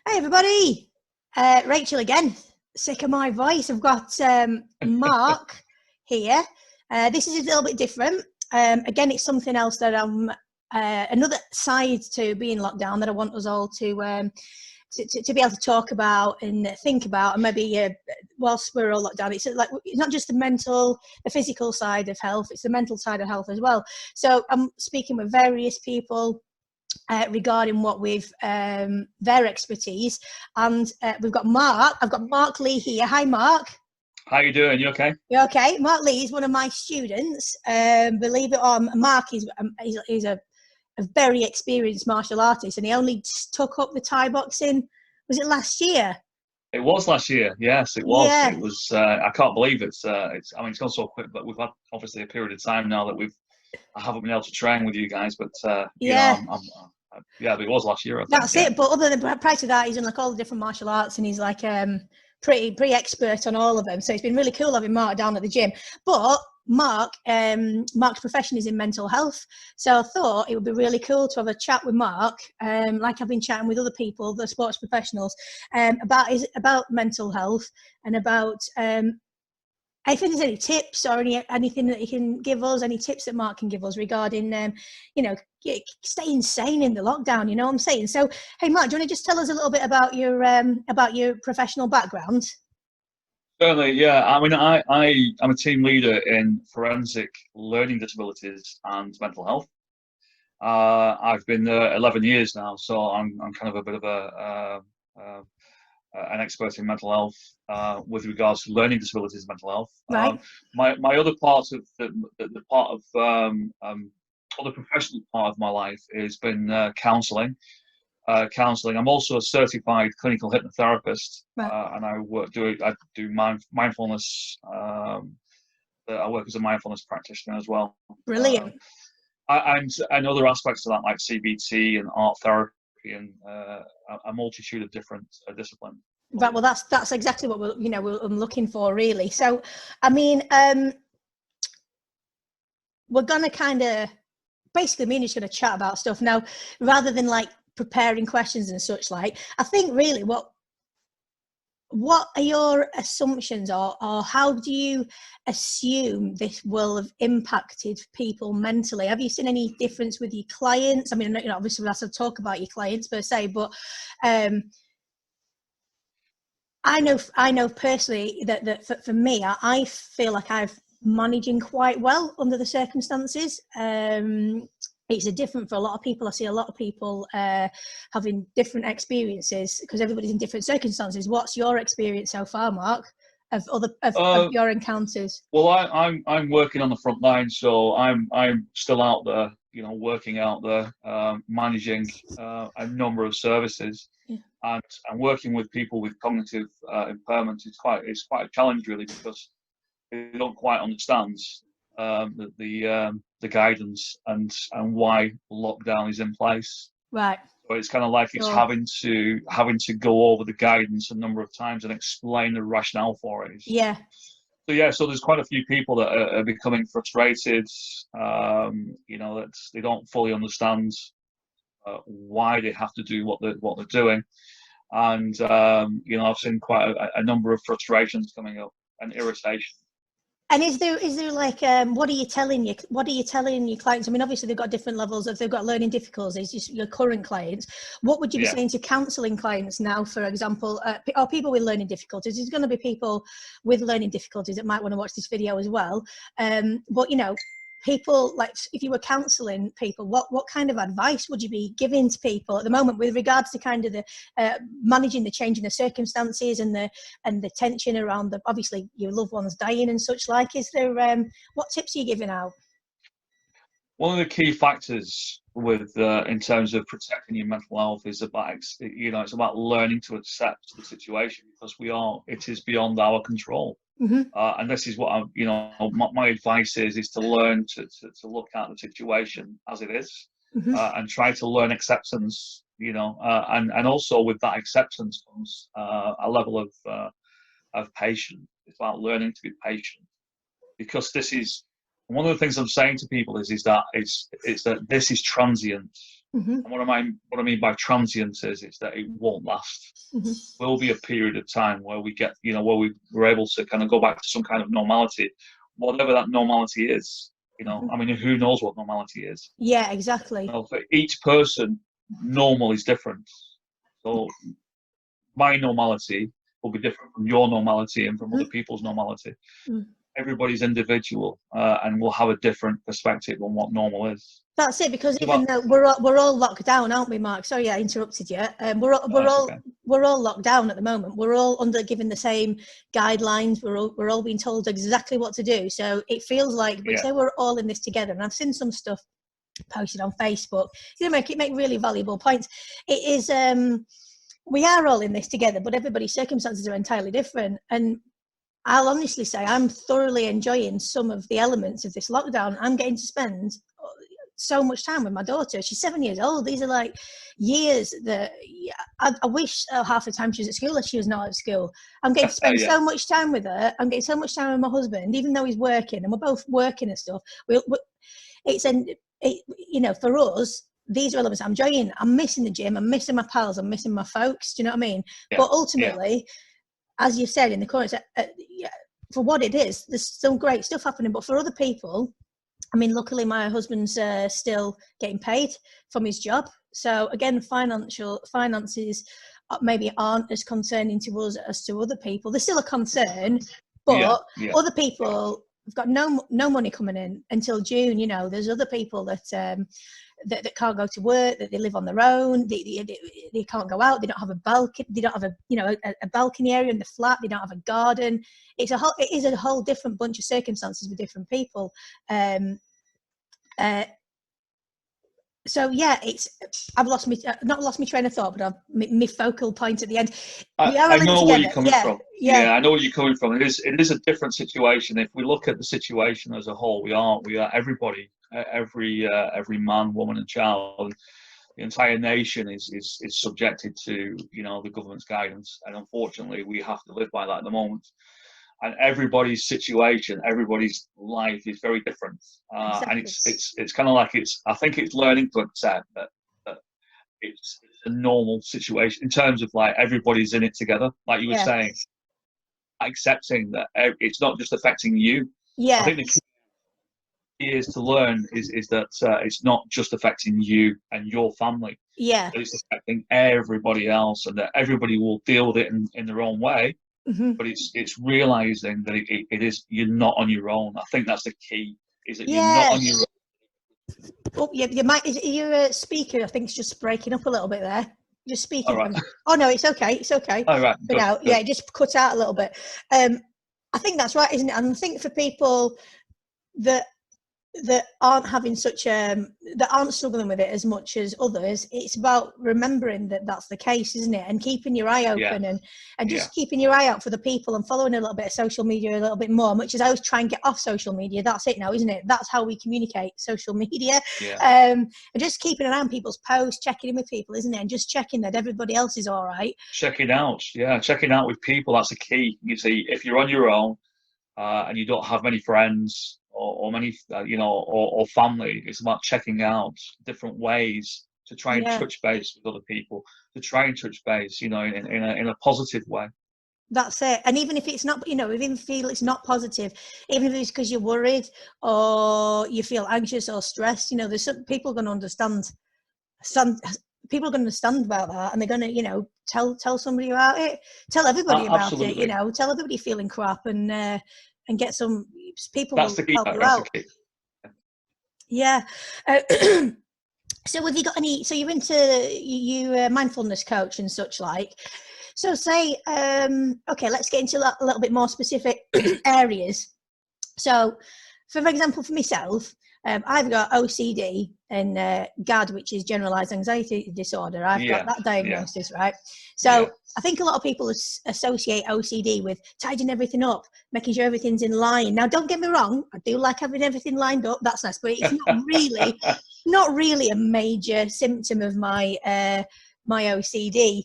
Hey everybody, Rachel again. Sick of my voice. I've got Mark here. This is a little bit different. Again, it's something else that I'm another side to being locked down that I want us all to be able to talk about and think about, and maybe whilst we're all locked down, it's like it's not just the physical side of health; it's the mental side of health as well. So I'm speaking with various people regarding what with their expertise, and we've got Mark. I've got Mark Lee here. Hi, Mark. How you doing? You okay? You okay? Mark Lee is one of my students. Believe it or not, Mark is a very experienced martial artist, and he only took up the Thai boxing. Was it last year? It was last year. Yes, it was. Yeah. It was. I can't believe it's. I mean, it's gone so quick, but we've had obviously a period of time now that I haven't been able to train with you guys, but Yeah. Yeah, but it was last year. I think. That's it. But other than prior to that, he's done like all the different martial arts, and he's like pretty expert on all of them. So it's been really cool having Mark down at the gym. But Mark's profession is in mental health, so I thought it would be really cool to have a chat with Mark, like I've been chatting with other people, the sports professionals, about mental health and about if there's any tips or anything that he can give us, any tips that Mark can give us regarding, staying sane in the lockdown. You know what I'm saying? So, hey, Mark, do you want to just tell us a little bit about your professional background? Certainly, yeah. I mean, I'm a team leader in forensic learning disabilities and mental health. I've been there 11 years now, so I'm kind of a bit of an expert in mental health with regards to learning disabilities and mental health. Right. My other part of the part of other professional part of my life has been counselling. I'm also a certified clinical hypnotherapist, Right. and I do mindfulness. I work as a mindfulness practitioner as well. Brilliant. And other aspects of that, like CBT and art therapy, and a multitude of different disciplines. Right. Well, that's exactly what I'm looking for, really. So, I mean, we're gonna kind of basically me and you're just gonna chat about stuff now, rather than like preparing questions and such. Like, I think really, what are your assumptions, or how do you assume this will have impacted people mentally? Have you seen any difference with your clients? I mean, obviously we'll have to talk about your clients per se, but I know personally that for me, I feel like I've managing quite well under the circumstances. It's different for a lot of people. I see a lot of people having different experiences because everybody's in different circumstances. What's your experience so far, Mark, of your encounters? Well, I'm working on the front line, so I'm still out there, working out there, managing a number of services. Yeah. And working with people with cognitive impairment it's quite a challenge, really, because they don't quite understand the guidance and why lockdown is in place. Right. So it's kind of like it's having to go over the guidance a number of times and explain the rationale for it. Yeah. So there's quite a few people that are becoming frustrated. That they don't fully understand why they have to do what they're doing, and I've seen quite a number of frustrations coming up and irritation. And is there like what are you telling your clients? I mean, obviously they've got different levels. If they've got learning difficulties, just your current clients, what would you be saying to counselling clients now, for example, or people with learning difficulties? There's going to be people with learning difficulties that might want to watch this video as well. But people, like, if you were counselling people, what kind of advice would you be giving to people at the moment with regards to kind of the managing the change in the circumstances and the tension around obviously your loved ones dying and such like? Is there what tips are you giving out? One of the key factors with in terms of protecting your mental health is about it's about learning to accept the situation, because it is beyond our control. Mm-hmm. And this is what my advice is to learn to look at the situation as it is. Mm-hmm. And try to learn acceptance, and also with that acceptance comes a level of patience. It's about learning to be patient, because this is one of the things I'm saying to people is that this is transient. And what I mean by transient is that it won't last. Will be a period of time where we get, where we're able to kind of go back to some kind of normality, whatever that normality is. I mean, who knows what normality is? Yeah, exactly. For each person, normal is different. So my normality will be different from your normality and from other people's normality. Everybody's individual, and will have a different perspective on what normal is. That's it, because even though we're all locked down, aren't we, Mark? Sorry, I interrupted you. We're all locked down at the moment. We're all given the same guidelines. We're all being told exactly what to do. So it feels like we say we're all in this together. And I've seen some stuff posted on Facebook. Make really valuable points. It is we are all in this together, but everybody's circumstances are entirely different. And I'll honestly say I'm thoroughly enjoying some of the elements of this lockdown. I'm getting to spend so much time with my daughter. She's 7 years old. These are like years that I wish half the time she was at school if she was not at school. I'm getting to spend so much time with her. I'm getting so much time with my husband, even though he's working, and we're both working and stuff. For us, these are elements I'm enjoying. I'm missing the gym. I'm missing my pals. I'm missing my folks. Do you know what I mean? Yeah. But ultimately, as you said in the comments, for what it is, there's some great stuff happening. But for other people, I mean, luckily my husband's still getting paid from his job. So again, finances maybe aren't as concerning to us as to other people. There's still a concern, but other people have got no money coming in until June. There's other people that can't go to work, that they live on their own, they can't go out, they don't have a balcony, they don't have a balcony area in the flat, they don't have a garden. It is a whole different bunch of circumstances with different people. So yeah, I've not lost my train of thought, but my focal point at the end. I know where you're coming from. Yeah, I know where you're coming from. It is a different situation. If we look at the situation as a whole, we are everybody, every man, woman, and child. The entire nation is subjected to the government's guidance, and unfortunately, we have to live by that at the moment. And everybody's situation, everybody's life is very different, and it's kind of like I think it's learning to accept that it's a normal situation in terms of like everybody's in it together, like you were saying, accepting that it's not just affecting you. Yeah, I think the key is to learn is that it's not just affecting you and your family. Yeah, it's affecting everybody else, and that everybody will deal with it in their own way. But it's realizing that it is, you're not on your own. I think that's the key, is that you're not on your own. Oh, you might. Your speaker, I think, it's just breaking up a little bit there. Just speaking. Right. Oh no, it's okay. It's okay. All right. But now, it just cut out a little bit. I think that's right, isn't it? And I think for people that aren't having that aren't struggling with it as much as others, it's about remembering that that's the case, isn't it? And keeping your eye open and just keeping your eye out for the people, and following a little bit of social media a little bit more, much as I always try and get off social media. That's it now, isn't it? That's how we communicate, social media. And just keeping an eye on people's posts, checking in with people, isn't it? And just checking that everybody else is all right. Checking out with people, that's the key. You see, if you're on your own and you don't have many friends or many, or family, it's about checking out different ways to try and touch base with other people, to try and touch base, in a positive way. That's it. And even if it's not, even if you feel it's not positive, even if it's because you're worried or you feel anxious or stressed, there's some people going to understand. Some people are going to understand about that, and they're going to, tell somebody about it, tell everybody about it, tell everybody feeling crap, and get some people. That's the key. Help you out. Yeah. So have you got any? So you're into you mindfulness coach and such like. So say, okay, let's get into a little bit more specific areas. So, for example, for myself, I've got OCD and GAD, which is Generalised Anxiety Disorder. I've got that diagnosis, right? So I think a lot of people associate OCD with tidying everything up, making sure everything's in line. Now, don't get me wrong, I do like having everything lined up. That's nice, but it's not really a major symptom of my my OCD.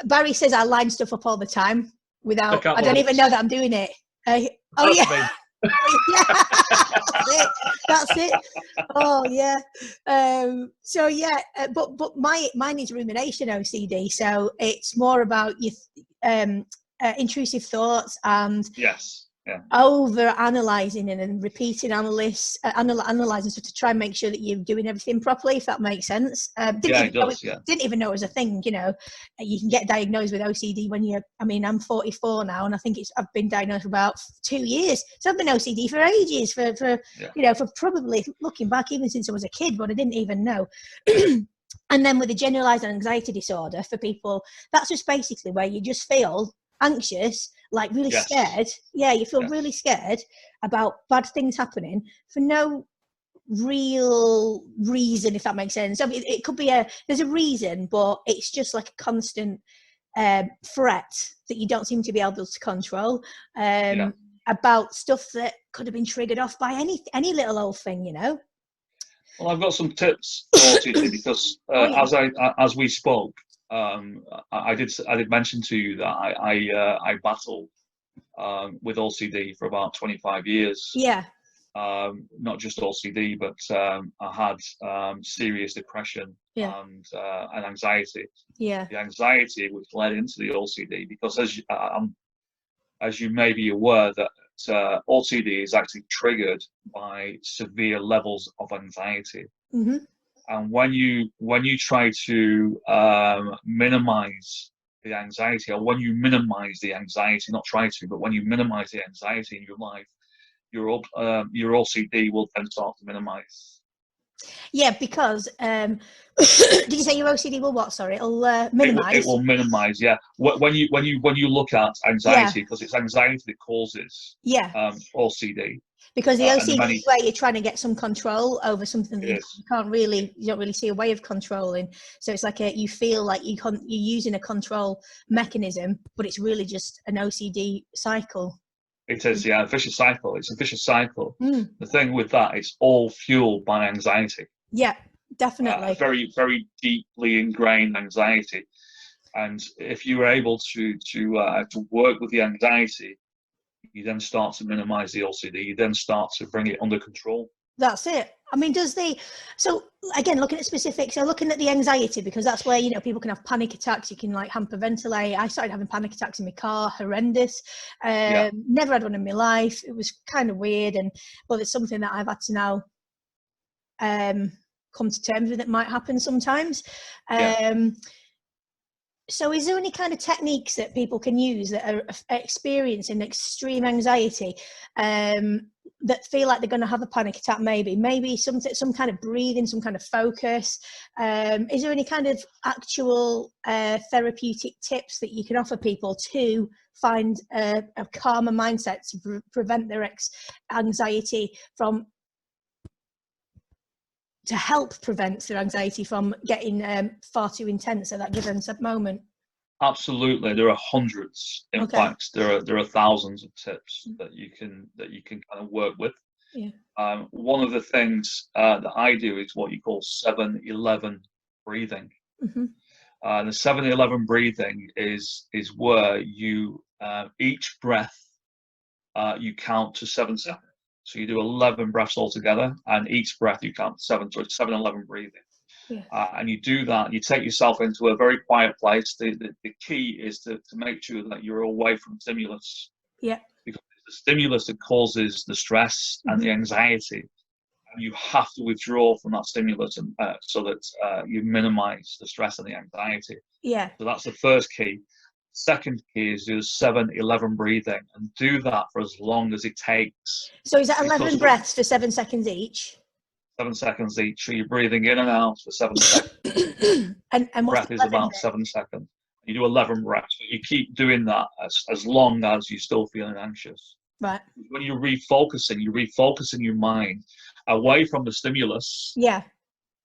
Barry says I line stuff up all the time without. I don't even know that I'm doing it. Yeah, that's it. Oh yeah. So yeah, but mine is rumination OCD. So it's more about your intrusive thoughts and Yes. Yeah. over analysing and repeating analysing stuff to try and make sure that you're doing everything properly, if that makes sense. It does. Yeah. Didn't even know it was a thing. You know, you can get diagnosed with OCD when you're. I mean, I'm 44 now, and I think I've been diagnosed for about 2 years. So I've been OCD for ages. You know, for probably looking back even since I was a kid, but I didn't even know. And then with the generalised anxiety disorder, for people, that's just basically where you just feel anxious, like really scared. Yeah, you feel really scared about bad things happening for no real reason, if that makes sense. I mean, it could be there's a reason, but it's just like a constant threat that you don't seem to be able to control, about stuff that could have been triggered off by any little old thing, you know. Well, I've got some tips for OCD because as we spoke, I did mention to you that I battled with OCD for about 25 years. Yeah. Not just OCD, but I had serious depression and anxiety. Yeah. The anxiety which led into the OCD, because as you may be aware, that OCD is actually triggered by severe levels of anxiety. Mm-hmm. And when you try to minimize the anxiety, or when you minimize the anxiety, not try to, but when you minimize the anxiety in your life, your OCD will then start to minimize. Yeah, because did you say your OCD will what? Sorry, it'll minimize. It will minimize. Yeah. When you look at anxiety, because it's anxiety that causes OCD. Because the OCD is where you're trying to get some control over something that you don't really see a way of controlling. So it's like you feel like you're using a control mechanism, but it's really just an OCD cycle. It is, a vicious cycle. It's a vicious cycle. The thing with that, it's all fueled by anxiety. Yeah, definitely. Very, very deeply ingrained anxiety. And if you were able to work with the anxiety, you then start to minimize the OCD. You then start to bring it under control. That's it. I mean, so again, looking at specifics, so looking at the anxiety, because that's where, you know, people can have panic attacks. You can like hyperventilate. I started having panic attacks in my car, horrendous. Never had one in my life. It was kind of weird. But it's something that I've had to now come to terms with. It might happen sometimes. So is there any kind of techniques that people can use that are experiencing extreme anxiety, that feel like they're going to have a panic attack, maybe some kind of breathing, some kind of focus? Is there any kind of actual therapeutic tips that you can offer people to find a calmer mindset to prevent their anxiety from, to help prevent their anxiety from getting far too intense at that given moment? Absolutely, there are hundreds. In fact, there are thousands of tips that you can kind of work with. Yeah. One of the things that I do is what you call 7-11 breathing. Mm-hmm. The 7-11 breathing is where you each breath you count to 7 seconds. So you do 11 breaths altogether, and each breath you count 7. So it's 7-11 breathing. Yeah. And you do that, you take yourself into a very quiet place. The key is to make sure that you're away from stimulus. Yeah. Because it's the stimulus that causes the stress and the anxiety. And you have to withdraw from that stimulus and, so that you minimize the stress and the anxiety. Yeah. So that's the first key. Second key is do 7-11 breathing, and do that for as long as it takes. So is that 11 breaths for 7 seconds each? 7 seconds each. So you're breathing in and out for 7 seconds. and breath is about 7 seconds. You do 11 breaths. But you keep doing that as long as you're still feeling anxious. Right. When you're refocusing your mind away from the stimulus. Yeah.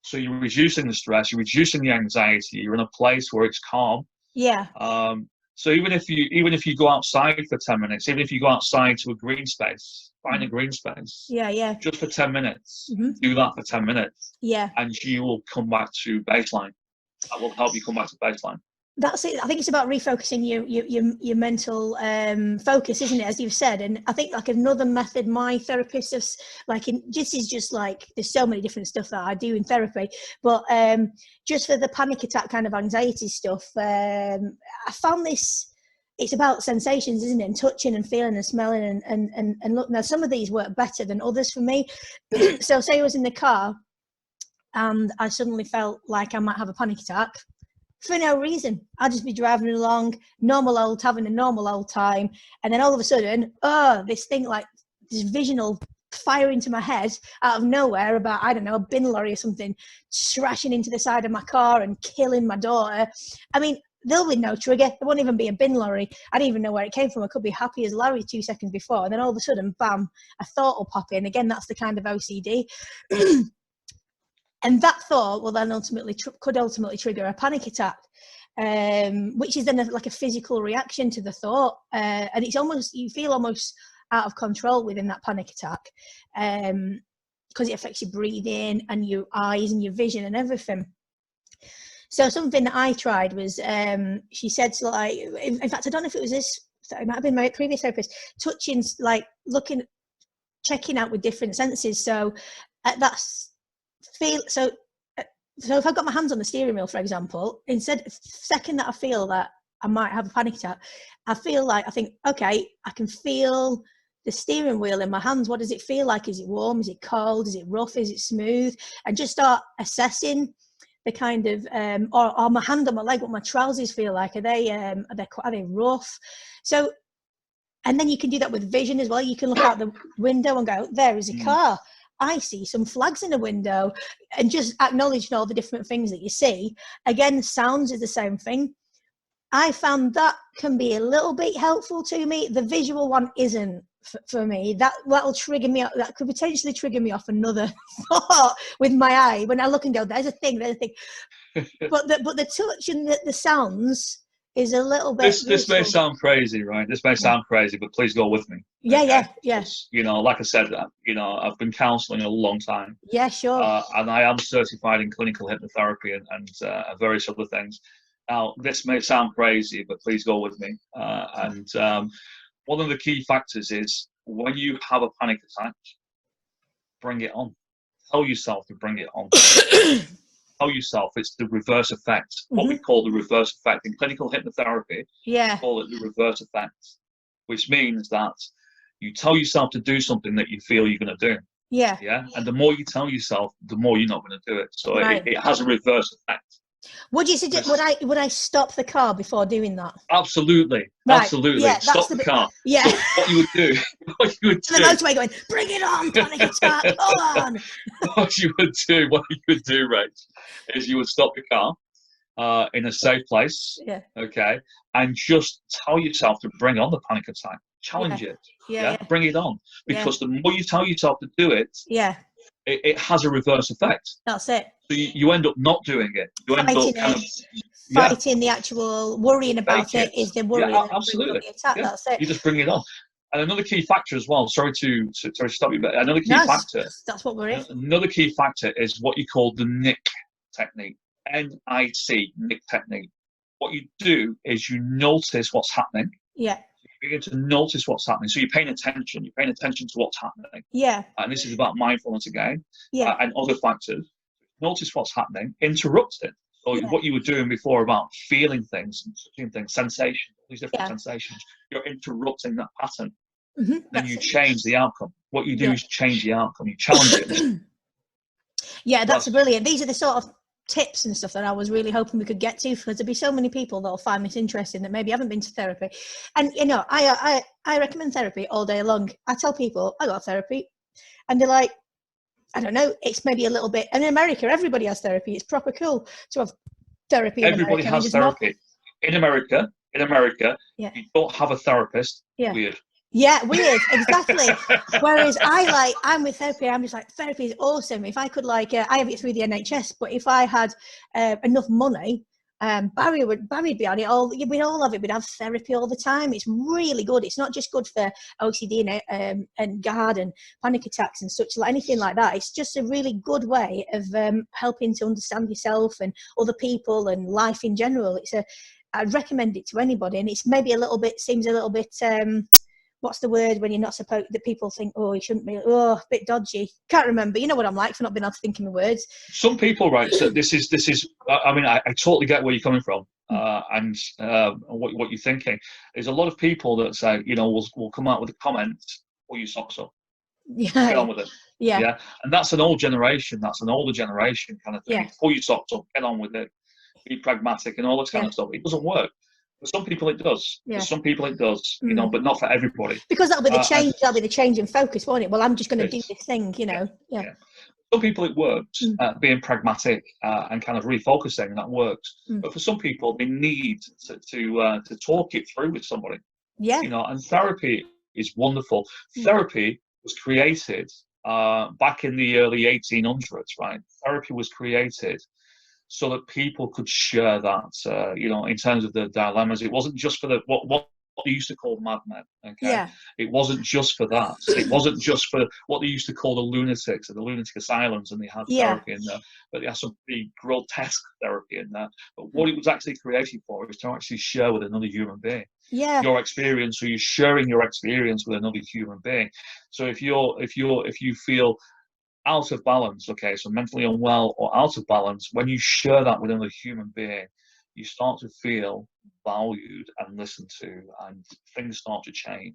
So you're reducing the stress, you're reducing the anxiety. You're in a place where it's calm. Yeah. So even if you go outside for 10 minutes, even if you go outside to a green space, find a green space. Yeah. Just for 10 minutes. Mm-hmm. Do that for 10 minutes. Yeah. And you will come back to baseline. That will help you come back to baseline. That's it. I think it's about refocusing your mental focus, isn't it? As you've said, and I think like another method my therapist has, like, this is just like, there's so many different stuff that I do in therapy, but just for the panic attack kind of anxiety stuff, I found this. It's about sensations, isn't it? And touching and feeling and smelling and look. Now, some of these work better than others for me. So, say I was in the car and I suddenly felt like I might have a panic attack. For no reason. I'll just be driving along, having a normal old time. And then all of a sudden, this thing, like this vision will fire into my head out of nowhere about, I don't know, a bin lorry or something, smashing into the side of my car and killing my daughter. I mean, there'll be no trigger. There won't even be a bin lorry. I don't even know where it came from. I could be happy as Larry 2 seconds before. And then all of a sudden, bam, a thought will pop in. Again, that's the kind of OCD. And that thought will then could ultimately trigger a panic attack, which is then like a physical reaction to the thought. And it's almost, you feel almost out of control within that panic attack, because it affects your breathing and your eyes and your vision and everything. So something that I tried was, she said, to, like, in fact, I don't know if it was this, it might have been my previous therapist, touching, like checking out with different senses. So so if I've got my hands on the steering wheel, for example, second that I feel that I might have a panic attack, I think, okay, I can feel the steering wheel in my hands. What does it feel like? Is it warm? Is it cold? Is it rough? Is it smooth? And just start assessing the kind of, or my hand on my leg, what my trousers feel like. Are they rough? So, and then you can do that with vision as well. You can look out the window and go, there is a car. I see some flags in the window, and just acknowledging all the different things that you see. Again, sounds is the same thing. I found that can be a little bit helpful to me. The visual one isn't for me. That'll trigger me. That could potentially trigger me off another thought with my eye. When I look and go, there's a thing. But the touch and the sounds is a little bit. This may sound crazy, right? This may sound crazy, but please go with me. Yeah. Because, like I said, I've been counselling a long time. Yeah, sure. And I am certified in clinical hypnotherapy and various other things. Now, this may sound crazy, but please go with me. One of the key factors is when you have a panic attack, bring it on. Tell yourself to bring it on. Tell yourself it's the reverse effect, what we call the reverse effect. In clinical hypnotherapy, we call it the reverse effect, which means that you tell yourself to do something that you feel you're going to do. Yeah. And the more you tell yourself, the more you're not going to do it. So it has a reverse effect. Would you suggest, would I stop the car before doing that? Absolutely. Right. Absolutely. Yeah, stop the car. Yeah. So what you would do. The motorway going, bring it on, panic attack, hold on. What you would do, Rach, is you would stop the car in a safe place. Yeah. Okay. And just tell yourself to bring on the panic attack. Challenge it. Yeah. Bring it on. Because the more you tell yourself to do it, it has a reverse effect. That's it. So you end up not doing it. You end up kind of fighting the actual worrying about it is the worry. Yeah, absolutely. The attack. Yeah. That's it. You just bring it on. And another key factor as well. Sorry to stop you, but another key factor. That's what we're in. Another key factor is what you call the NIC technique. NIC, NIC technique. What you do is you notice what's happening. Yeah. You begin to notice what's happening. So you're paying attention. You're paying attention to what's happening. Yeah. And this is about mindfulness again. Yeah. And other factors. Notice what's happening. Interrupt it. So what you were doing before about feeling things and touching things, sensations, these different sensations, you're interrupting that pattern. Then you change the outcome. What you do is change the outcome. You challenge it. Yeah, that's brilliant. These are the sort of tips and stuff that I was really hoping we could get to, because there'll be so many people that'll find this interesting that maybe haven't been to therapy. And I recommend therapy all day long. I tell people I got therapy, and they're like, I don't know, it's maybe a little bit. And in America, everybody has therapy. It's proper cool to have therapy. Everybody has therapy. In America, you don't have a therapist. Yeah. Weird. Yeah, weird, exactly. Whereas I'm with therapy, I'm just like, therapy is awesome. If I could I have it through the NHS, but if I had enough money, Barry'd be on it. We'd all have it. We'd have therapy all the time. It's really good. It's not just good for OCD and GAD and panic attacks and such, like anything like that. It's just a really good way of helping to understand yourself and other people and life in general. I'd recommend it to anybody. And it's maybe seems a little bit, what's the word when you're not supposed, that people think, oh, you shouldn't be, oh, a bit dodgy. Can't remember. You know what I'm like for not being able to think of my words. Some people, right, so this is, I mean, I totally get where you're coming from, and what you're thinking. There's a lot of people that say, you know, will come out with a comment, pull your socks up, get on with it. Yeah. And that's an old generation, that's an older generation kind of thing. Yeah. Pull your socks up, get on with it, be pragmatic and all this kind of stuff. It doesn't work. For some people it does. For some people it does, you know, but not for everybody. Because that'll be the change. That'll be the change in focus, won't it? Well, I'm just going to do this thing, you know. Yeah. Some people it works, being pragmatic and kind of refocusing, and that works. But for some people, they need to talk it through with somebody. Yeah. You know, and therapy is wonderful. Therapy was created back in the early 1800s, right? Therapy was created so that people could share that, you know, in terms of the dilemmas. It wasn't just for what they used to call madmen, okay? Yeah. It wasn't just for that. It wasn't just for what they used to call the lunatics or the lunatic asylums, and they had therapy in there, but they had some pretty grotesque therapy in there. But what it was actually created for is to actually share with another human being your experience, so you're sharing your experience with another human being. So if you feel out of balance, okay, so mentally unwell or out of balance, when you share that with another human being, you start to feel valued and listened to, and things start to change.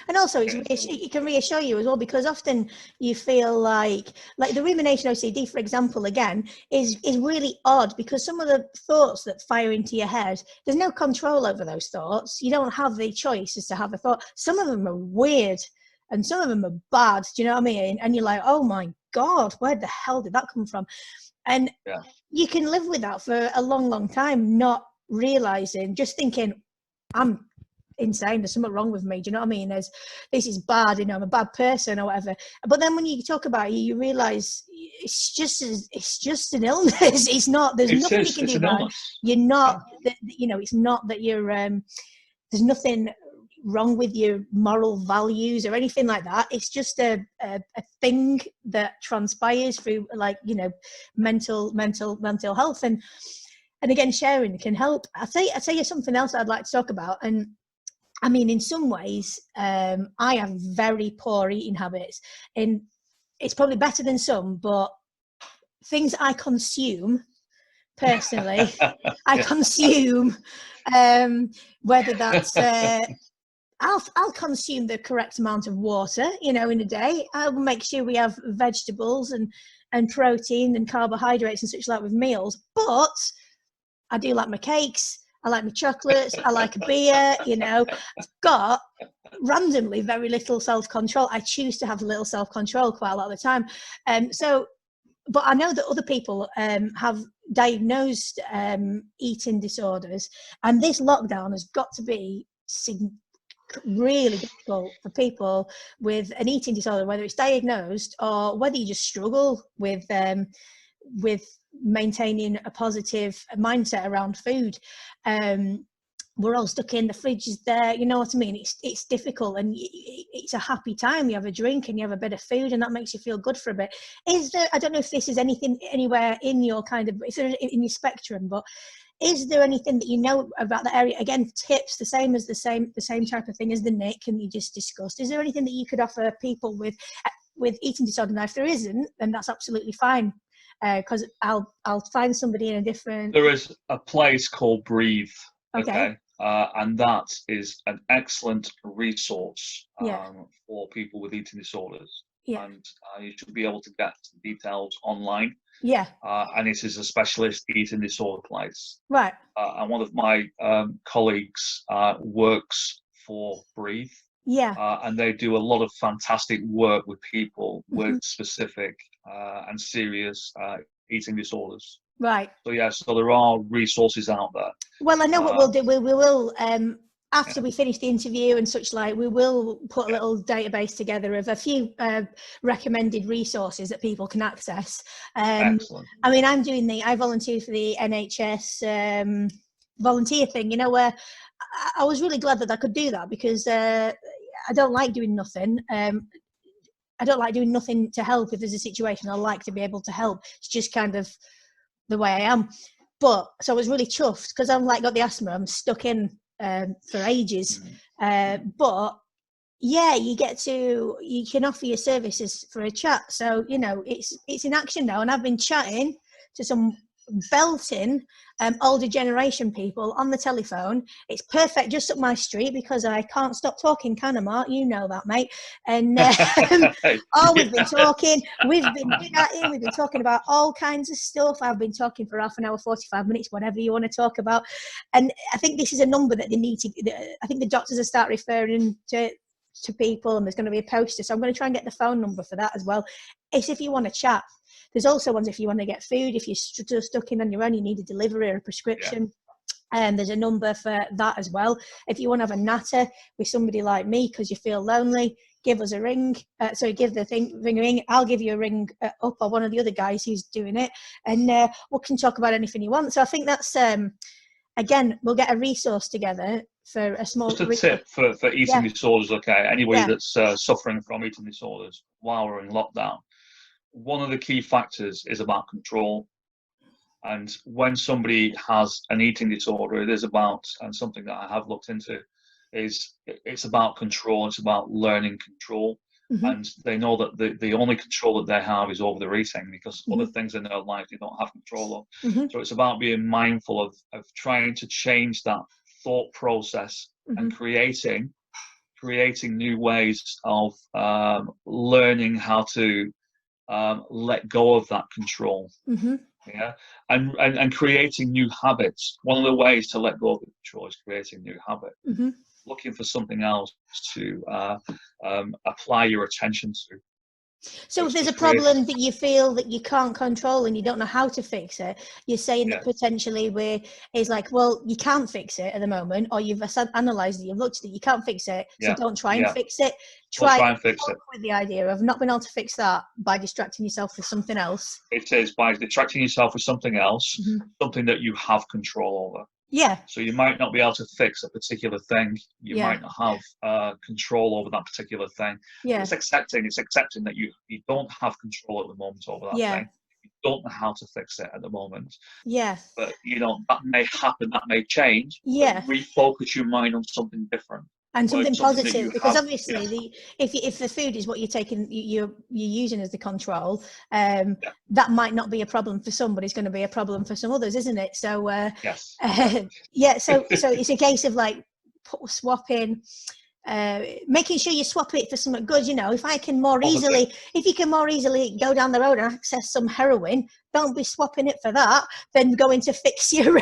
And also, it can reassure you as well, because often you feel like the rumination OCD, for example, again, is really odd, because some of the thoughts that fire into your head, there's no control over those thoughts. You don't have the choice as to have a thought. Some of them are weird, and some of them are bad. Do you know what I mean? And you're like, oh my God, where the hell did that come from? And you can live with that for a long, long time, not realizing, just thinking, I'm insane, there's something wrong with me. Do you know what I mean? This is bad, you know, I'm a bad person or whatever. But then when you talk about it, you realize it's just an illness. It's not, there's nothing you can do about it. You're not, you know, it's not that you're, there's nothing wrong with your moral values or anything like that. It's just a thing that transpires through, like, you know, mental health. And again, sharing can help. I'll tell you something else I'd like to talk about. And I mean, in some ways, I have very poor eating habits, and it's probably better than some, but things I consume personally, I consume, whether that's, I'll consume the correct amount of water, you know, in a day. I'll make sure we have vegetables and protein and carbohydrates and such like with meals. But I do like my cakes. I like my chocolates. I like a beer, you know. I've got randomly very little self-control. I choose to have little self-control quite a lot of the time. But I know that other people have diagnosed eating disorders, and this lockdown has got to be really difficult for people with an eating disorder, whether it's diagnosed or whether you just struggle with maintaining a positive mindset around food. We're all stuck in, the fridge is there, you know what I mean? It's difficult, and it's a happy time. You have a drink and you have a bit of food, and that makes you feel good for a bit. Is there, I don't know if this is anything anywhere in your kind of, if there in your spectrum, but is there anything that you know about the area? Again, tips, the same type of thing as the Nick and you just discussed. Is there anything that you could offer people with eating disorder? Now, if there isn't, then that's absolutely fine, because I'll find somebody in a different. There is a place called Breathe. Okay. And that is an excellent resource for people with eating disorders. Yeah. And you should be able to get details online. Yeah. And it is a specialist eating disorder place. Right. And one of my colleagues works for Breathe. Yeah. And they do a lot of fantastic work with people with specific and serious eating disorders. Right. So there are resources out there. Well, I know what we'll do. We will after we finish the interview and such like, we will put a little database together of a few recommended resources that people can access. Excellent. I mean, I volunteered for the NHS volunteer thing, you know, where I was really glad that I could do that, because I don't like doing nothing. I don't like doing nothing to help if there's a situation. I like to be able to help. It's just kind of the way I am. But so I was really chuffed because I'm like got the asthma. I'm stuck in for ages. But yeah, you can offer your services for a chat. So, you know, it's in action now. And I've been chatting to some belting older generation people on the telephone. It's perfect, just up my street, because I can't stop talking, can I, Mark? You know that, mate. And we've been talking, we've been chatting, we've been talking about all kinds of stuff. I've been talking for half an hour, 45 minutes, whatever you want to talk about. And I think this is a number that they need to, I think the doctors will start referring to people, and there's going to be a poster. So I'm going to try and get the phone number for that as well. It's if you want to chat. There's also ones if you want to get food, if you're stuck in on your own, you need a delivery or a prescription. And there's a number for that as well. If you want to have a natter with somebody like me because you feel lonely, give us a ring. Give the ring. I'll give you a ring up, or one of the other guys who's doing it, and we can talk about anything you want. So I think that's again, we'll get a resource together for a small. Just a tip for eating disorders. Okay, anybody that's suffering from eating disorders while we're in lockdown. One of the key factors is about control. And when somebody has an eating disorder, it is about, and something that I have looked into, is it's about control. It's about learning control. And they know that the only control that they have is over their eating, because other things in their life they don't have control of. So it's about being mindful of trying to change that thought process and creating new ways of learning how to let go of that control. And creating new habits. One of the ways to let go of the control is creating new habit. Looking for something else to apply your attention to. So if there's a problem that you feel that you can't control and you don't know how to fix it, you're saying that potentially it's like, well, you can't fix it at the moment, or you've analysed it, you've looked at it, you can't fix it, so don't try and fix it. Try and fix it. With the idea of not being able to fix that by distracting yourself with something else. It is by distracting yourself with something else, something that you have control over. So you might not be able to fix a particular thing. You might not have control over that particular thing. It's accepting that you don't have control at the moment over that thing. You don't know how to fix it at the moment. But you know, that may happen, that may change. Refocus your mind on something different. And something positive, because obviously if the food is what you're taking, you're using as the control, that might not be a problem for some, but it's going to be a problem for some others, isn't it? So so it's a case of like swapping, making sure you swap it for something good. You know, if you can more easily go down the road and access some heroin, don't be swapping it for that. Then going to fix your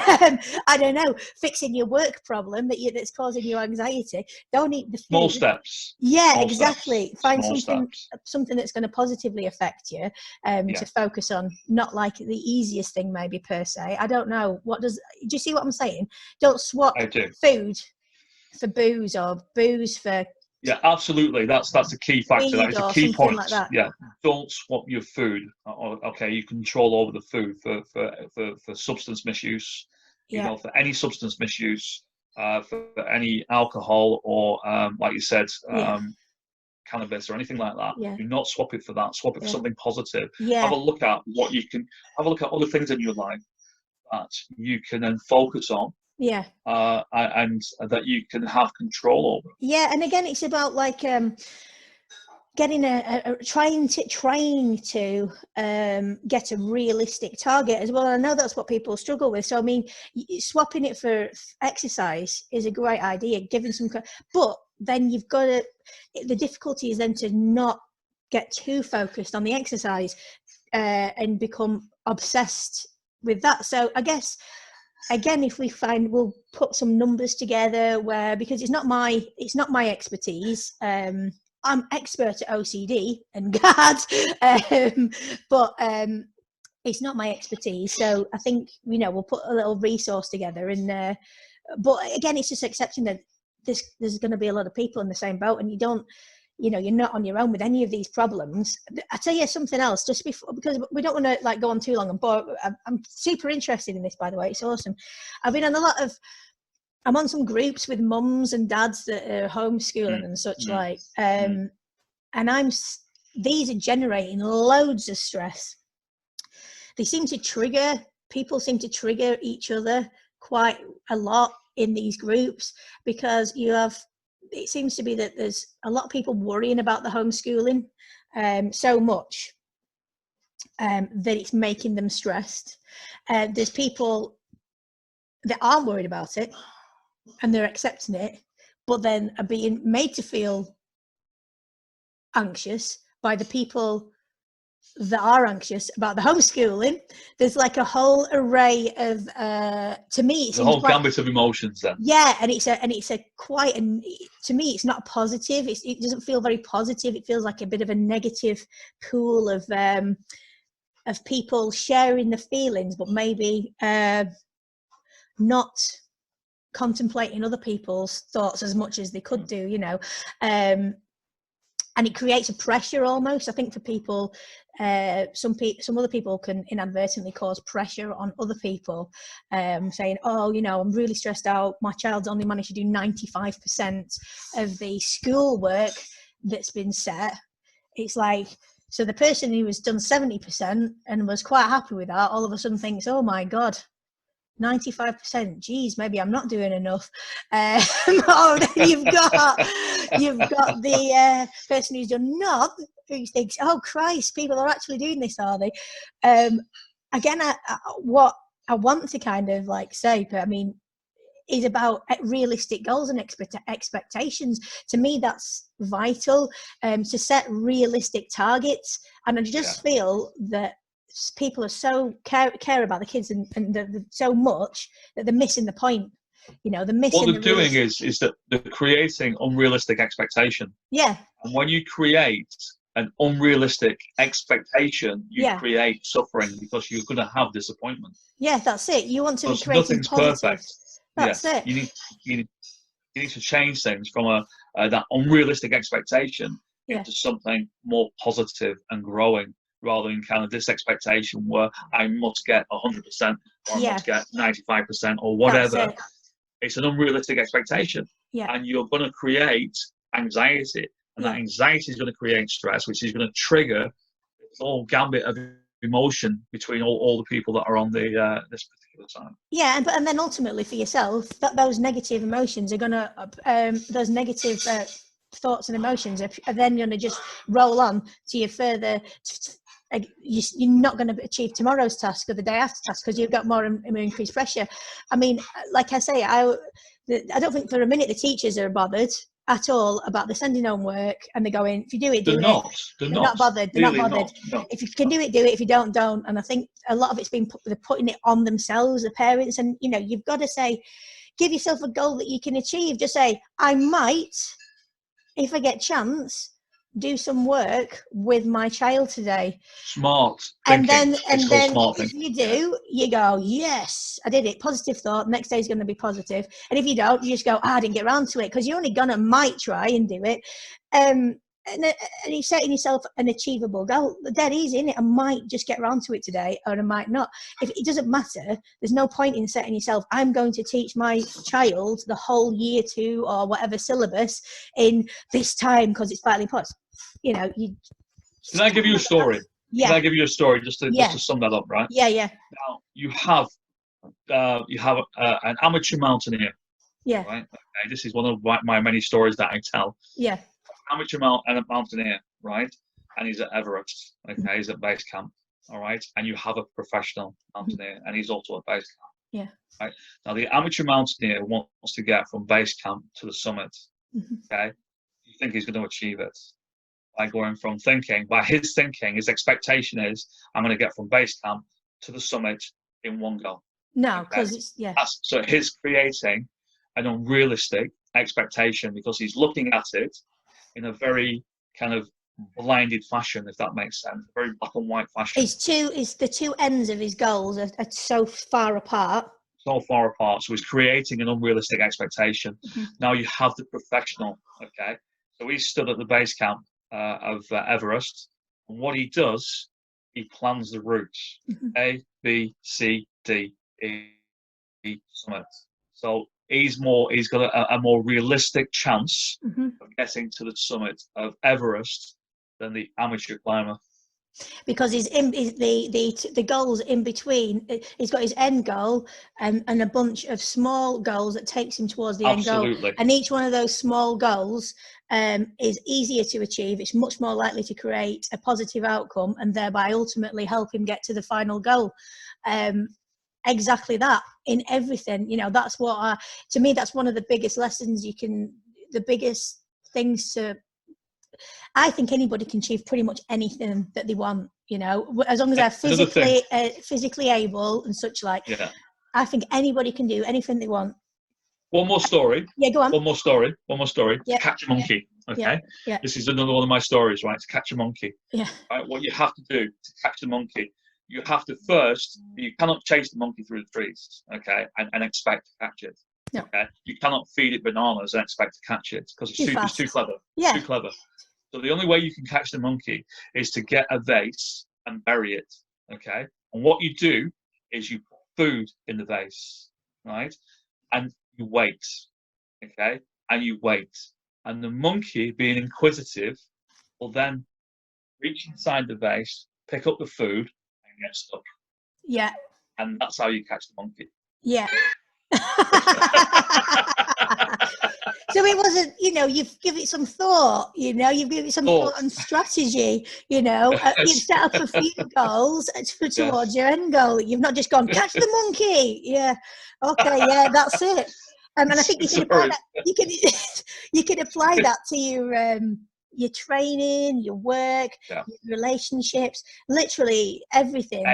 fixing your work problem that's causing you anxiety. Don't eat the food. Small steps. Exactly. Find something that's going to positively affect you, to focus on, not like the easiest thing maybe per se. I don't know. Do you see what I'm saying? Don't swap food for booze, or booze for absolutely. That's a key factor. That is a key point. Like that. Don't swap your food. You control over the food for substance misuse. You know, for any substance misuse, for any alcohol, or like you said, cannabis or anything like that. Do not swap it for that. Swap it for something positive. Have a look at other things in your life that you can then focus on. And that you can have control over. And again, it's about like getting trying to get a realistic target as well. And I know that's what people struggle with. So I mean, swapping it for exercise is a great idea, giving some, but then you've got to. The difficulty is then to not get too focused on the exercise and become obsessed with that. So I guess. Again, if we find, we'll put some numbers together because it's not my expertise. I'm expert at OCD and GAD, but it's not my expertise. So I think, we'll put a little resource together. And but again, it's just accepting that there's going to be a lot of people in the same boat, and you're not on your own with any of these problems. I tell you something else, just before, because we don't want to like go on too long and bore. I'm super interested in this, by the way. It's awesome. I've been on I'm on some groups with mums and dads that are homeschooling and such like, and these are generating loads of stress. They seem to trigger people seem to trigger each other quite a lot in these groups, because it seems to be that there's a lot of people worrying about the homeschooling so much that it's making them stressed. There's people that aren't worried about it and they're accepting it, but then are being made to feel anxious by the people that are anxious about the homeschooling. There's like a whole array of to me it the whole gambit of emotions then. Yeah, and it's a quite to me it's not positive. It doesn't feel very positive. It feels like a bit of a negative pool of people sharing the feelings, but maybe not contemplating other people's thoughts as much as they could do, you know. And it creates a pressure almost, I think, for people. Some other people can inadvertently cause pressure on other people, saying, oh, you know, I'm really stressed out. My child's only managed to do 95% of the schoolwork that's been set. It's like, so the person who has done 70% and was quite happy with that, all of a sudden thinks, oh my God, 95%, geez, maybe I'm not doing enough. Oh, then you've got the person who's done not, who thinks, oh Christ, people are actually doing this, are they? Again, what I want to kind of like say, but I mean, is about realistic goals and expectations. To me, that's vital, to set realistic targets. And I just feel that people are so care about the kids and so much that they're missing the point. You know, they're missing. What they're doing is that they're creating unrealistic expectation. Yeah. And when you create an unrealistic expectation, you create suffering, because you're going to have disappointment. Yeah, that's it. You want to be creating nothing's positive. Perfect. That's it. You need to change things from that unrealistic expectation into something more positive and growing, rather than kind of this expectation where I must get 100% or I must get 95% or whatever. It's an unrealistic expectation. Yeah. And you're going to create anxiety. And that anxiety is going to create stress, which is going to trigger this whole gambit of emotion between all the people that are on the this particular side. Yeah, and then ultimately for yourself, those negative emotions are going to, those negative thoughts and emotions are then going to just roll on to your further. You're not going to achieve tomorrow's task or the day after task, because you've got more increased pressure. I mean, like I say, I don't think for a minute the teachers are bothered at all about the sending home work, and they're going, if you do it, do it. They're not bothered. They're not bothered. No. If you can do it, do it. If you don't, don't. And I think a lot of it's been they're putting it on themselves, the parents. And you know, you've got to say, give yourself a goal that you can achieve. Just say, I might, if I get chance, do some work with my child today. Smart thinking. And then smart if thinking. you do, you go, yes, I did it. Positive thought. Next day is going to be positive. And if you don't, you just go, I didn't get around to it, because you're only gonna might try and do it. And you're setting yourself an achievable goal. Dead easy, isn't it? I might just get around to it today, or I might not. If it doesn't matter, there's no point in setting yourself, I'm going to teach my child the whole year 2 or whatever syllabus in this time because it's vitally important. You know, Can I give you a story? Yeah. Can I give you a story just to sum that up, right? Yeah, yeah. Now you have an amateur mountaineer. Yeah. Right. Okay. This is one of my many stories that I tell. Yeah. Amateur mountaineer, right? And he's at Everest. Okay, he's at base camp. All right. And you have a professional mountaineer, and he's also at base camp. Yeah. Right. Now the amateur mountaineer wants to get from base camp to the summit. Okay. You think he's going to achieve it by going from his expectation is, I'm going to get from base camp to the summit in one go. No, because so he's creating an unrealistic expectation, because he's looking at it in a very kind of blinded fashion, if that makes sense, a very black and white fashion. The two ends of his goals are so far apart. So he's creating an unrealistic expectation. Now you have the professional, okay? So he stood at the base camp of Everest, and what he does, he plans the routes, A, B, C, D, E, summit. So he's got a more realistic chance of getting to the summit of Everest than the amateur climber. because the goals in between. He's got his end goal and a bunch of small goals that takes him towards the end goal. And each one of those small goals is easier to achieve. It's much more likely to create a positive outcome and thereby ultimately help him get to the final goal. Exactly that in everything. You know, that's what to me, that's one of the biggest lessons the biggest things to. I think anybody can achieve pretty much anything that they want, you know, as long as they're physically able and such like. Yeah. I think anybody can do anything they want. One more story. Yeah, go on. One more story. Yep. Catch a monkey. Okay. Yeah. This is another one of my stories, right? To catch a monkey. Yeah. Right. What you have to do to catch the monkey, you have to first, you cannot chase the monkey through the trees, okay, and expect to catch it. No. Okay. You cannot feed it bananas and expect to catch it because it's too clever. Yeah. It's too clever. So the only way you can catch the monkey is to get a vase and bury it, okay? And what you do is you put food in the vase, right? And you wait, okay? And you wait. And the monkey, being inquisitive, will then reach inside the vase, pick up the food, and get stuck. Yeah. And that's how you catch the monkey. Yeah. So it wasn't, you know, you've given it some thought, you know, you've given it some thought and strategy, you know, you've set up a few goals towards your end goal. You've not just gone, catch the monkey. Yeah. Okay. Yeah, that's it. And I think you can apply that, you can apply that to your training, your work, your relationships, literally everything.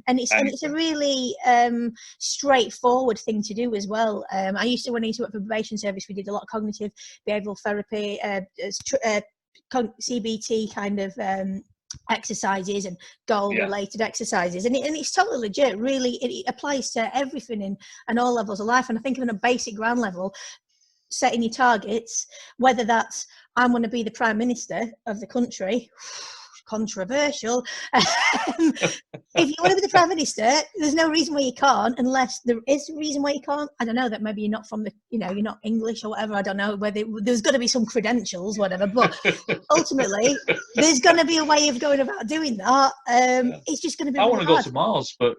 And it's a really straightforward thing to do as well. When I used to work for probation service, we did a lot of cognitive behavioural therapy, CBT kind of exercises and goal related exercises, and it's totally legit. Really, it applies to everything and all levels of life. And I think on a basic ground level, setting your targets, whether that's I want to be the Prime Minister of the country, controversial. If you want to be the Prime Minister, there's no reason why you can't, unless there is a reason why you can't. I don't know, that maybe you're not from you're not English or whatever. I don't know whether there's got to be some credentials, whatever. But ultimately, there's going to be a way of going about doing that. It's just going to be. I want to go to Mars, but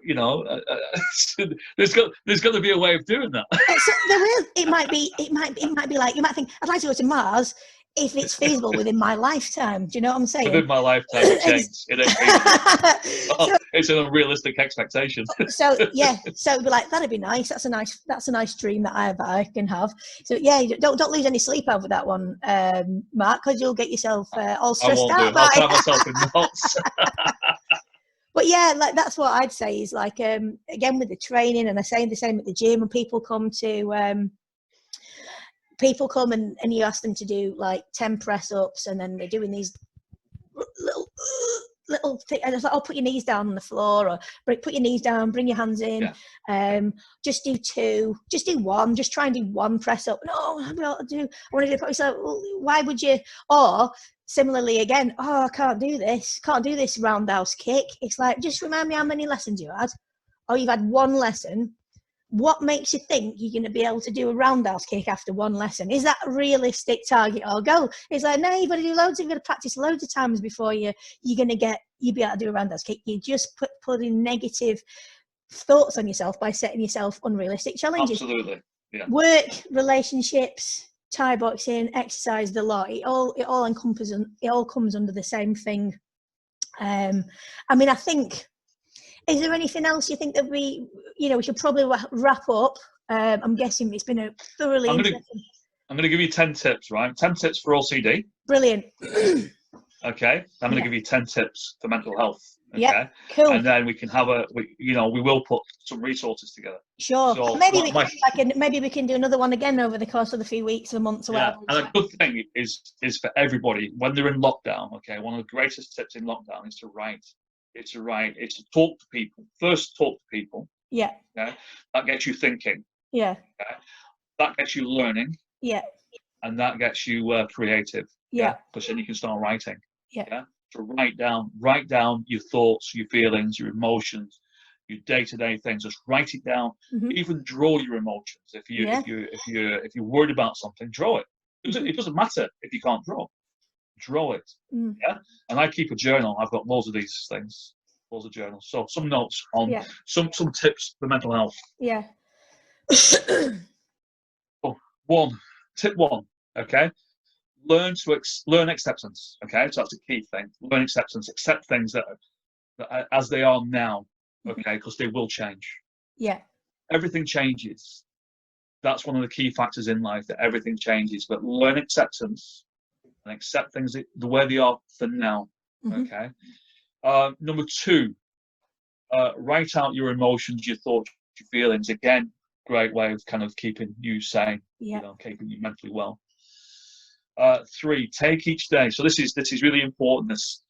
there's got to be a way of doing that. So there will. It might be like you might think I'd like to go to Mars. If it's feasible within my lifetime, do you know what I'm saying? Within my lifetime, it changes. It ain't feasible. It's an unrealistic expectation. So it'd be like that'd be nice. That's a nice dream that I can have. So yeah, don't lose any sleep over that one, Mark, because you'll get yourself all stressed out. I'll have myself in knots. But yeah, like that's what I'd say is like again with the training, and I say the same at the gym when people come and you ask them to do like 10 press ups, and then they're doing these little things. And it's like, put your knees down on the floor, or put your knees down, bring your hands in. Just do 2, just do 1, just try and do 1 press up. No, I want to do it. So why would you? Or similarly again, I can't do this roundhouse kick. It's like, just remind me how many lessons you had. Oh, you've had 1 lesson. What makes you think you're going to be able to do a roundhouse kick after 1 lesson? Is that a realistic target or goal? It's like, no, you've got to do loads. You've got to practice loads of times before you'll be able to do a roundhouse kick. You just putting negative thoughts on yourself by setting yourself unrealistic challenges. Absolutely. Yeah. Work, relationships, Thai boxing, exercise, the lot. It all encompasses. It all comes under the same thing. I mean, I think. Is there anything else you think that we should probably wrap up? I'm guessing it's been a thoroughly interesting. I'm going to give you 10 tips, right? 10 tips for OCD. Brilliant. Okay. I'm going to give you 10 tips for mental health. Okay. Yeah. Cool. And then we can have we will put some resources together. Sure. So maybe we can do another one again over the course of the few weeks or months or whatever. And a good thing is for everybody when they're in lockdown. Okay. One of the greatest tips in lockdown is to write. It's to talk to people. First, talk to people. Yeah. Okay? That gets you thinking. Yeah. Okay? That gets you learning. Yeah. And that gets you creative. Yeah. Because then you can start writing. Yeah. So write down your thoughts, your feelings, your emotions, your day-to-day things. Just write it down. Mm-hmm. Even draw your emotions. If you're worried about something, draw it. It doesn't matter if you can't draw. draw it. Yeah, and I keep a journal. I've got loads of these things, loads of journals. So some notes on some tips for mental health. Yeah. Tip one. Okay, learn acceptance. Okay, so that's a key thing. Learn acceptance. Accept things that as they are now. Okay, because they will change. Yeah. Everything changes. That's one of the key factors in life, that everything changes. But learn acceptance and accept things the way they are for now. Okay. Number two, write out your emotions, your thoughts, your feelings. Again, great way of kind of keeping you sane, keeping you mentally well. 3, take each day. So this is really important. This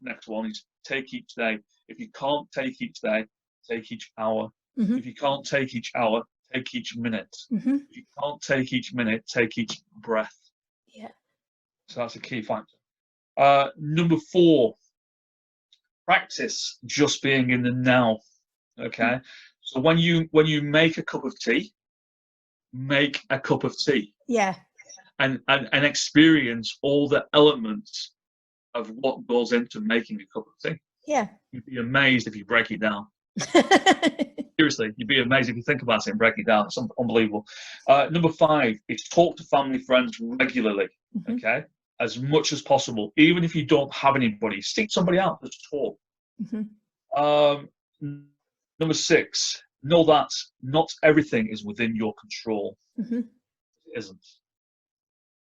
next one is take each day. If you can't take each day, take each hour. If you can't take each hour, take each minute. If you can't take each minute, take each breath. Yeah. So that's a key factor. Number 4, practice just being in the now. Okay. So when you make a cup of tea, make a cup of tea. Yeah. And experience all the elements of what goes into making a cup of tea. Yeah. You'd be amazed if you break it down. Seriously, you'd be amazed if you think about it and break it down. It's unbelievable. Number 5 is talk to family, friends regularly. Okay, as much as possible. Even if you don't have anybody, seek somebody out. Just talk. Number 6, know that not everything is within your control. It isn't.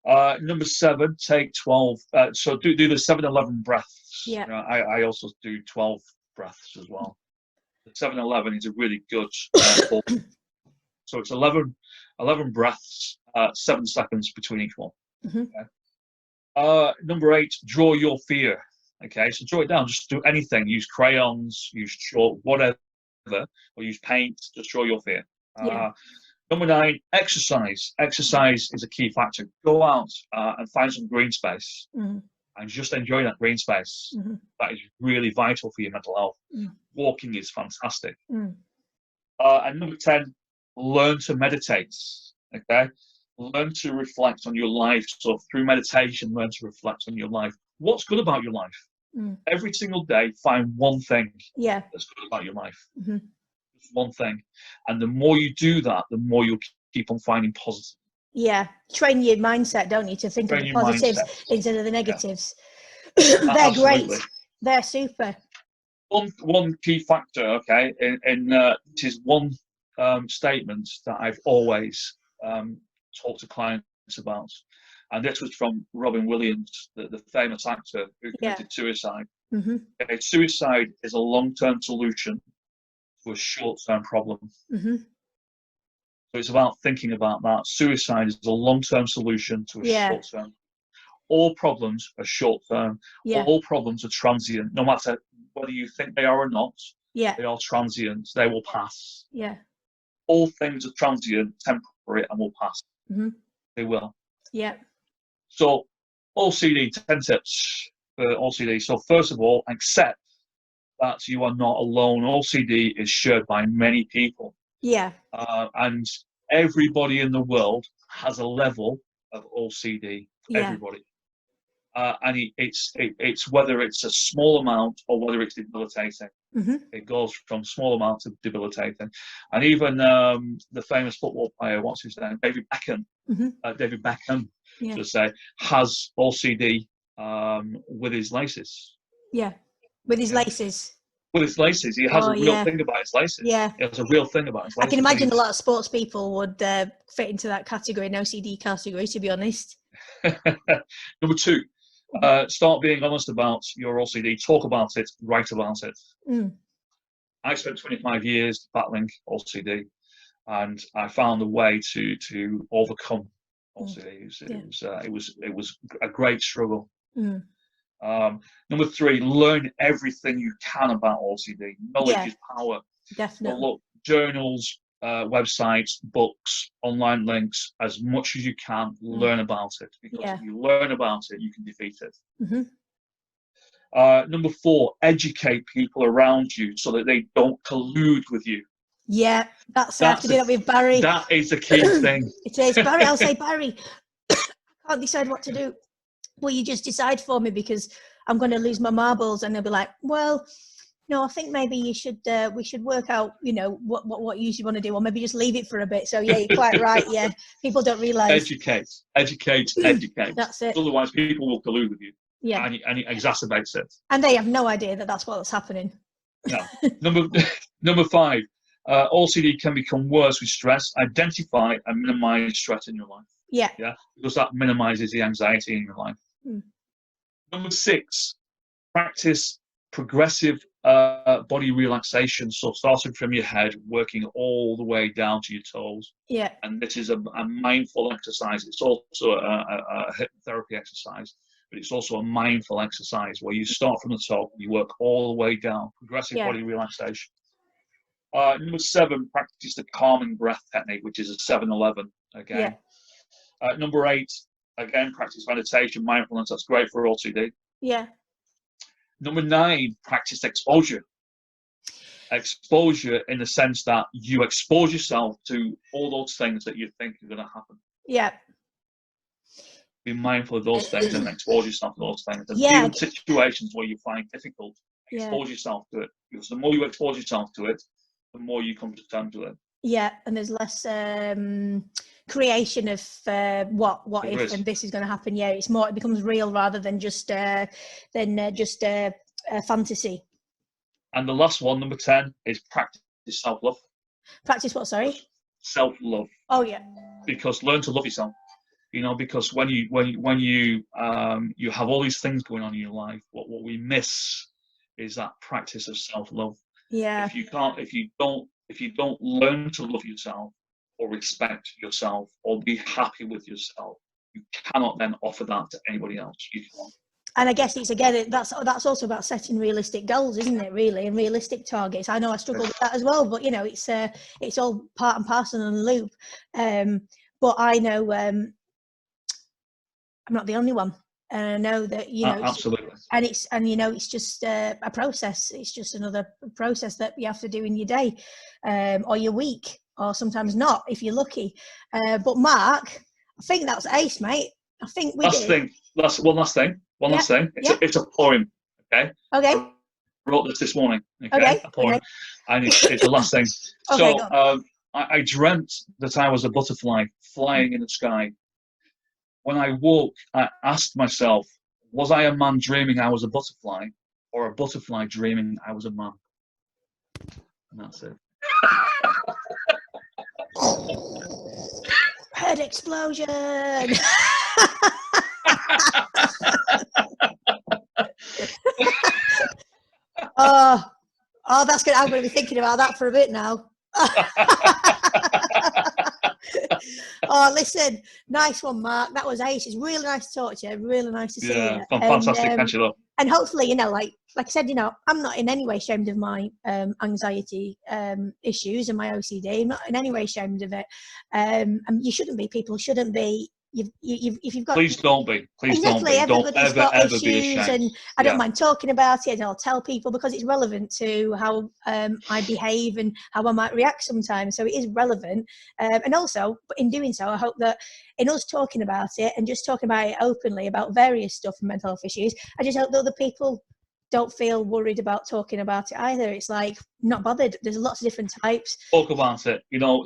Number 7, take 12. So do the 7-11 breaths. Yeah. I also do 12 breaths as well. The 7-11 is a really good. So it's 11 breaths, 7 seconds between each one. Okay. Number 8, draw your fear. Okay, so draw it down. Just do anything. Use crayons, use chalk, whatever, or use paint. Just draw your fear. Number 9, exercise. Exercise is a key factor. Go out and find some green space and just enjoy that green space. That is really vital for your mental health. Walking is fantastic. And number 10, learn to meditate. Okay, learn to reflect on your life. So through meditation, learn to reflect on your life. What's good about your life? Every single day, find one thing that's good about your life. One thing, and the more you do that, the more you'll keep on finding positive. Yeah, train your mindset, don't you, to think of the positives instead of the negatives. They're great. They're super. One key factor, okay, in which is one statement that I've always talked to clients about, and this was from Robin Williams, the famous actor who committed suicide. Okay, suicide is a long-term solution to a short-term problem. So it's about thinking about that. Suicide is a long-term solution to a short-term. All problems are short-term. All problems are transient. No matter whether you think they are or not, they are transient. They will pass. All things are transient, temporary, and will pass. They will. So OCD, 10 tips for OCD. So first of all, accept that you are not alone. OCD is shared by many people. And everybody in the world has a level of OCD. Everybody. And it's whether it's a small amount or whether it's debilitating. It goes from small amount to debilitating. And even the famous football player, what's his name? David Beckham. David Beckham, to say, has OCD with his laces. With his laces. With his laces. He has a real thing about his laces. He has a real thing about his laces. I can imagine a lot of sports people would fit into that category, an OCD category, to be honest. Number 2, start being honest about your OCD. Talk about it. Write about it. I spent 25 years battling OCD, and I found a way to overcome OCD. It was a great struggle. Number 3, learn everything you can about OCD. Knowledge is power. Definitely. So look, journals, websites, books, online links, as much as you can, learn about it. Because if you learn about it, you can defeat it. Number 4, educate people around you so that they don't collude with you. I have to do that with Barry. That is the key thing. It is. Barry, I'll say, Barry, I can't decide what to do. will you just decide for me because I'm going to lose my marbles? And they'll be like, well, no, I think maybe you should, we should work out, you know, what you usually want to do, or maybe just leave it for a bit. So yeah, you're quite right. Yeah. People don't realize. Educate. That's it. Otherwise people will collude with you. Yeah. And it exacerbates it. And they have no idea that that's what's happening. No. Number 5, OCD can become worse with stress. Identify and minimize stress in your life. Yeah. Yeah. Because that minimizes the anxiety in your life. Number 6, practice progressive body relaxation. So starting from your head, working all the way down to your toes. Yeah. And this is a mindful exercise. It's also a hypnotherapy exercise, but it's also a mindful exercise where you start from the top, you work all the way down. Progressive body relaxation. Number 7, practice the calming breath technique, which is a 7-11 again. Yeah. Number 8, again, practice meditation, mindfulness. That's great for OCD. Yeah. Number 9, practice exposure. Exposure in the sense that you expose yourself to all those things that you think are going to happen. Yeah. Be mindful of those things and expose yourself to those things. And even situations where you find difficult, expose yourself to it. Because the more you expose yourself to it, the more you come to terms with it. Yeah, and there's less creation of what if and this is going to happen. Yeah, it's more. It becomes real rather than just fantasy. And the last one, number 10, is practice self-love. Practice what? Sorry. Self-love. Oh yeah. Because learn to love yourself. You know, because when you you have all these things going on in your life, what we miss is that practice of self-love. Yeah. If you don't learn to love yourself or respect yourself or be happy with yourself, you cannot then offer that to anybody else. You can't. And I guess it's again that's also about setting realistic goals, isn't it? Really, and realistic targets. I know I struggle with that as well, but you know, it's all part and parcel and loop. But I know I'm not the only one, and I know that absolutely. And you know, it's just a process. It's just another process that you have to do in your day, or your week, or sometimes not if you're lucky. But Mark, I think that's ace, mate. I think we did. One last thing. It's a poem. Okay. I wrote this morning. Okay. A poem, and it's the last thing. Okay, so I dreamt that I was a butterfly flying in the sky. When I woke, I asked myself, was I a man dreaming I was a butterfly, or a butterfly dreaming I was a man? And that's it. Head explosion. Oh, that's good. I'm going to be thinking about that for a bit now. Oh, listen, nice one, Mark. That was ace. It's really nice to talk to you. Really nice to see you. Fantastic catching up. And hopefully, you know, like I said, you know, I'm not in any way ashamed of my anxiety issues and my OCD. I'm not in any way ashamed of it. And you shouldn't be. People shouldn't be. If you've got, please don't be. Please exactly, don't be. Don't ever be ashamed. And I don't mind talking about it, and I'll tell people because it's relevant to how I behave and how I might react sometimes. So it is relevant. And also, in doing so, I hope that in us talking about it and just talking about it openly about various stuff and mental health issues, I just hope that other people don't feel worried about talking about it either. It's like, not bothered. There's lots of different types. Talk about it. You know.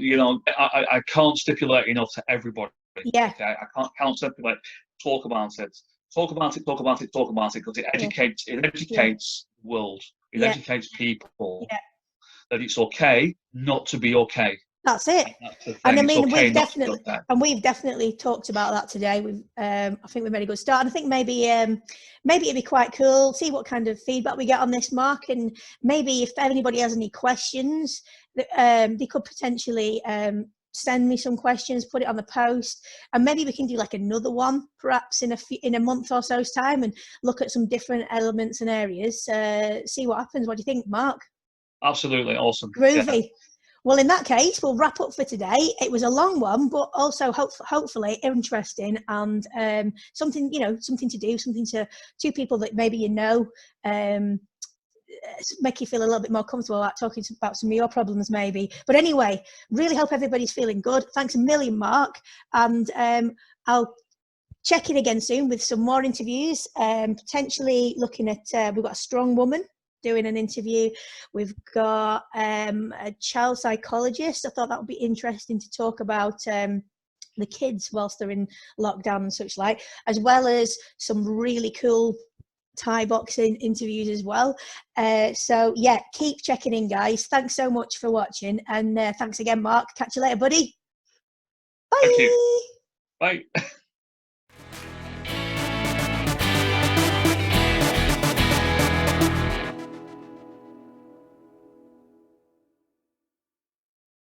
I can't stipulate enough to everybody. Yeah. Okay. I can't stipulate. Talk about it. Talk about it. Because it educates. It educates the world. It educates people that it's okay not to be okay. That's it. And I mean, we've definitely talked about that today. I think we made a good start. And I think maybe it'd be quite cool. See what kind of feedback we get on this, Mark, and maybe if anybody has any questions, they could potentially send me some questions, put it on the post, and maybe we can do like another one, perhaps in a month or so's time, and look at some different elements and areas. See what happens. What do you think, Mark? Absolutely awesome. Groovy. Yeah. Well, in that case, we'll wrap up for today. It was a long one, but also hopefully interesting and something to do, something to people that maybe you know, make you feel a little bit more comfortable about talking about some of your problems maybe. But anyway, really hope everybody's feeling good. Thanks a million, Mark. And I'll check in again soon with some more interviews, potentially looking at, we've got a strong woman doing an interview. We've got a child psychologist. I thought that would be interesting to talk about the kids whilst they're in lockdown and such like, as well as some really cool Thai boxing interviews as well. So yeah, keep checking in, guys. Thanks so much for watching, and thanks again, Mark. Catch you later, buddy. Bye. Thank you. Bye.